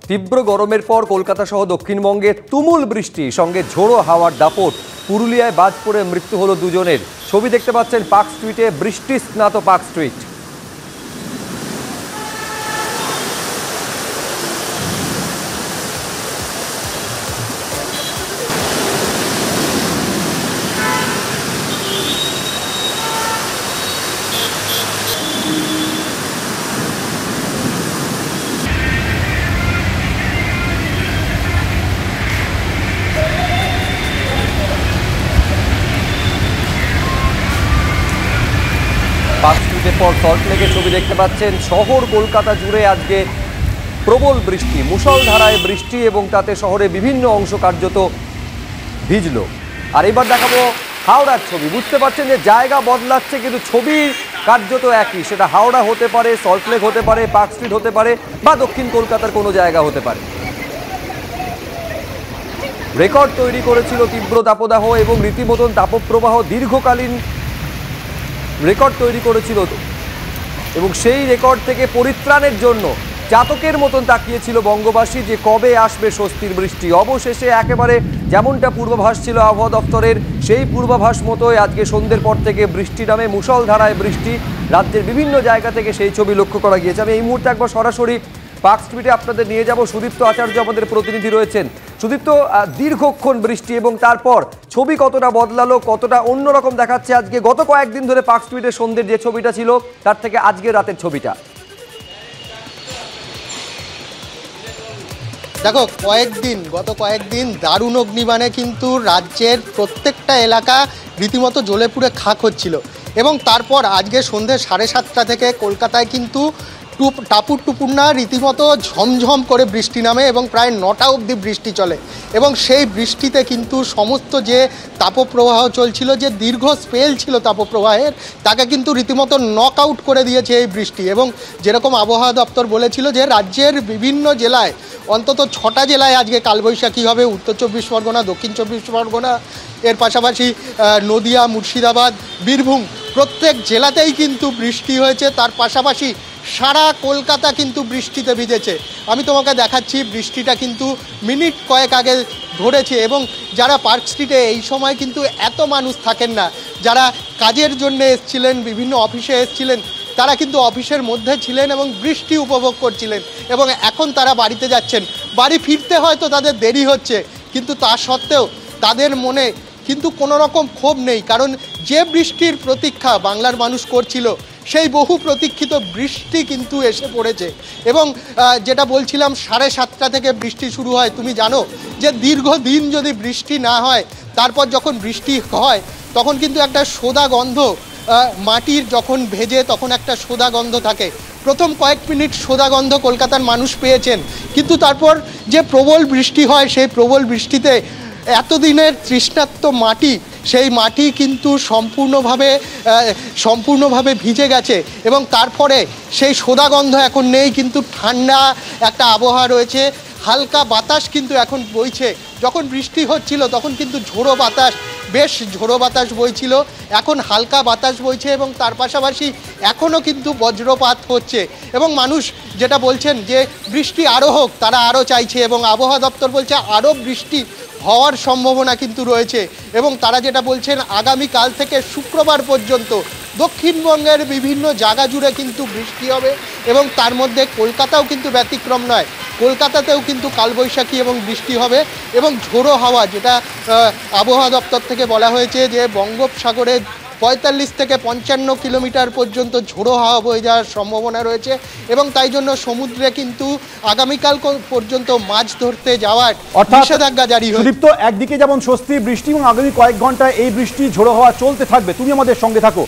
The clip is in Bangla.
তীব্র গরমের পর কলকাতা সহ দক্ষিণবঙ্গে তুমুল বৃষ্টি সঙ্গে ঝোড়ো হাওয়ার দাপট। পুরুলিয়ায় বাজ পড়ে মৃত্যু হলো দুজনের। ছবি দেখতে পাচ্ছেন পার্ক স্ট্রিটে, বৃষ্টি স্নাত পার্ক স্ট্রিট। পার্ক স্ট্রিটের পর সল্টলেকের ছবি দেখতে পাচ্ছেন। শহর কলকাতা জুড়ে আজকে প্রবল বৃষ্টি, মুষলধারায় বৃষ্টি, এবং তাতে শহরে বিভিন্ন অংশ কার্যত ভিজল। আর এবার দেখাবো হাওড়ার ছবি। বুঝতে পারছেন যে জায়গা বদলাচ্ছে কিন্তু ছবি কার্যত একই। সেটা হাওড়া হতে পারে, সল্টলেক হতে পারে, পার্ক স্ট্রিট হতে পারে, বা দক্ষিণ কলকাতার কোনো জায়গা হতে পারে। রেকর্ড তৈরি করেছিল তীব্র তাপদাহ এবং রীতিমতন তাপপ্রবাহ, দীর্ঘকালীন রেকর্ড তৈরি করেছিল, এবং সেই রেকর্ড থেকে পরিত্রাণের জন্য চাতকের মতন তাকিয়েছিল বঙ্গবাসী যে কবে আসবে স্বস্তির বৃষ্টি। অবশেষে একেবারে যেমনটা পূর্বাভাস ছিল আবহাওয়া দপ্তরের, সেই পূর্বাভাস মতোই আজকে সন্ধ্যের পর থেকে বৃষ্টি নামে, মুষলধারায় বৃষ্টি। রাজ্যের বিভিন্ন জায়গা থেকে সেই ছবি লক্ষ্য করা গিয়েছে। আমি এই মুহূর্তে একবার সরাসরি পার্ক স্ট্রিটে আপনাদের নিয়ে যাব। সুদীপ্ত আচার্য আমাদের প্রতিনিধি রয়েছেন। সুদীপ্ত, দীর্ঘক্ষণ বৃষ্টি এবং তারপর ছবি কতটা বদলালো, কতটা অন্যরকম দেখাচ্ছে আজকে, গত কয়েকদিন ধরে পার্ক স্ট্রিটের সন্ধ্যের যে ছবিটা ছিল তার থেকে আজকে রাতের ছবিটা? দেখো, গত কয়েকদিন দারুণ অগ্নিবাণে কিন্তু রাজ্যের প্রত্যেকটা এলাকা রীতিমতো জ্বলে পুড়ে খাক হচ্ছিল, এবং তারপর আজকে সন্ধ্যে 7:30 থেকে কলকাতায় কিন্তু টাপুর টুপুর না রীতিমতো ঝমঝম করে বৃষ্টি নামে, এবং প্রায় 9টা অবধি বৃষ্টি চলে। এবং সেই বৃষ্টিতে কিন্তু সমস্ত যে তাপপ্রবাহ চলছিল, যে দীর্ঘ স্পেল ছিল তাপপ্রবাহের, তাকে কিন্তু রীতিমতো নক আউট করে দিয়েছে এই বৃষ্টি। এবং যেরকম আবহাওয়া দপ্তর বলেছিল যে রাজ্যের বিভিন্ন জেলায়, অন্তত 6টা জেলায় আজকে কালবৈশাখী হবে, উত্তর 24 পরগনা, দক্ষিণ 24 পরগনা, এর পাশাপাশি নদিয়া, মুর্শিদাবাদ, বীরভূম, প্রত্যেক জেলাতেই কিন্তু বৃষ্টি হয়েছে। তার পাশাপাশি সারা কলকাতা কিন্তু বৃষ্টিতে ভিজেছে। আমি তোমাকে দেখাচ্ছি, বৃষ্টিটা কিন্তু মিনিট কয়েক আগে ধরেছে, এবং যারা পার্ক স্ট্রিটে এই সময় কিন্তু এত মানুষ থাকেন না, যারা কাজের জন্য এসছিলেন, বিভিন্ন অফিসে এসছিলেন, তারা কিন্তু অফিসের মধ্যে ছিলেন এবং বৃষ্টি উপভোগ করছিলেন, এবং এখন তারা বাড়িতে যাচ্ছেন। বাড়ি ফিরতে হয়তো তাদের দেরি হচ্ছে, কিন্তু তা সত্ত্বেও তাদের মনে কিন্তু কোনো রকম ক্ষোভ নেই, কারণ যে বৃষ্টির প্রতীক্ষা বাংলার মানুষ করছিল, সেই বহু প্রতীক্ষিত বৃষ্টি কিন্তু এসে পড়েছে। এবং যেটা বলছিলাম, 7:30 থেকে বৃষ্টি শুরু হয়। তুমি জানো যে দীর্ঘদিন যদি বৃষ্টি না হয়, তারপর যখন বৃষ্টি হয় তখন কিন্তু একটা সোদা গন্ধ, মাটির যখন ভেজে তখন একটা সোদা গন্ধ থাকে। প্রথম কয়েক মিনিট সোদা গন্ধ কলকাতার মানুষ পেয়েছেন, কিন্তু তারপর যে প্রবল বৃষ্টি হয়, সেই প্রবল বৃষ্টিতে এতদিনের তৃষ্ণার্ত মাটি, সেই মাটি কিন্তু সম্পূর্ণভাবে ভিজে গেছে, এবং তারপরে সেই সোদা গন্ধ এখন নেই, কিন্তু ঠান্ডা একটা আবহাওয়া রয়েছে। হালকা বাতাস কিন্তু এখন বইছে। যখন বৃষ্টি হচ্ছিল তখন কিন্তু বেশ ঝোড়ো বাতাস বইছিল, এখন হালকা বাতাস বইছে, এবং তার পাশাপাশি এখনও কিন্তু বজ্রপাত হচ্ছে। এবং মানুষ যেটা বলছেন যে বৃষ্টি আরও হোক, তারা আরও চাইছে, এবং আবহাওয়া দপ্তর বলছে আরও বৃষ্টি হওয়ার সম্ভাবনা কিন্তু রয়েছে। এবং তারা যেটা বলছেন, আগামীকাল থেকে শুক্রবার পর্যন্ত দক্ষিণবঙ্গের বিভিন্ন জায়গা জুড়ে কিন্তু বৃষ্টি হবে, এবং তার মধ্যে কলকাতাও কিন্তু ব্যতিক্রম নয়। কলকাতাতেও কিন্তু কালবৈশাখী এবং বৃষ্টি হবে, এবং ঝোড়ো হাওয়া, যেটা আবহাওয়া দপ্তর থেকে বলা হয়েছে যে বঙ্গোপসাগরে 45 থেকে 55 কিলোমিটার পর্যন্ত ঝোড়ো হাওয়া বয়ে যাওয়ার সম্ভাবনা রয়েছে, এবং তাই জন্য সমুদ্রে কিন্তু আগামীকাল পর্যন্ত মাছ ধরতে যাওয়ার নিষেধাজ্ঞা জারি হয়েছে। সুদীপ্ত, একদিকে যেমন স্বস্তি বৃষ্টি, এবং আগামী কয়েক ঘন্টায় এই বৃষ্টি ঝোড়ো হাওয়া চলতে থাকবে। তুমি আমাদের সঙ্গে থাকো।